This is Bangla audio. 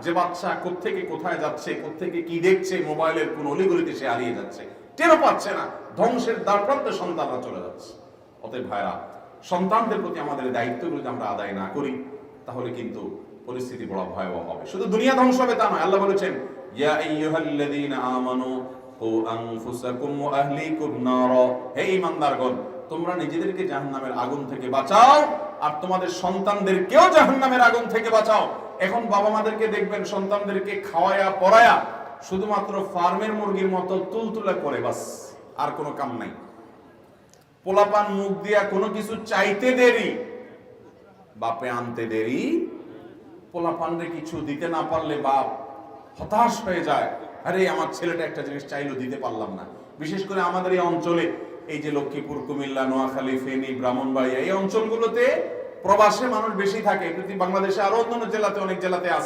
যে বাচ্চা কোত্থেকে কোথায় যাচ্ছে, কোত্থেকে কি দেখছে, মোবাইলের কোন অলিগলিতে সে হারিয়ে যাচ্ছে, টেরও পাচ্ছে না। ধ্বংসের দ্বারপ্রান্তে সন্তানরা চলে যাচ্ছে। অতএব ভাইরা, সন্তানদের প্রতি আমাদের দায়িত্বগুলো যদি আমরা আদায় না করি, তাহলে কিন্তু পরিস্থিতি বড় ভয়াবহ হবে। শুধু দুনিয়া ধ্বংস হবে তা নয়, আল্লাহ বলেছেন ইয়া আইয়ুহাল্লাযীনা আমানু কু আনফুসাকুম ওয়া আহলিকুম নারা, হে ঈমানদারগণ, তোমরা নিজেদেরকে জাহান্নামের আগুন থেকে বাঁচাও আর তোমাদের সন্তানদেরকেও জাহান্নামের আগুন থেকে বাঁচাও। এখন বাবা মাদেরকে দেখবেন সন্তানদেরকে খাওয়ায়া পড়ায়া শুধুমাত্র ফার্মের মুরগির মতো তুলতুলা করে, বাস, আর কোনো কাম নাই। পোলাপান মুখ দিয়া কোনো কিছু চাইতে দেরি, বাপে আনতে দেরি। পোলাপানরে কিছু দিতে না পারলে বাপ হতাশ হয়ে যায়, আরে আমার ছেলেটা একটা জিনিস চাইলো দিতে পারলাম না। বিশেষ করে আমাদের এই অঞ্চলে, এই যে লক্ষ্মীপুর, কুমিল্লা, নোয়াখালী, ফেনী, ব্রাহ্মণবাড়িয়া, এই অঞ্চলগুলোতে প্রবাসে মানুষ বেশি থাকে। বাংলাদেশে আরো অন্যান্য জেলাতে, অনেক জেলাতে আছে।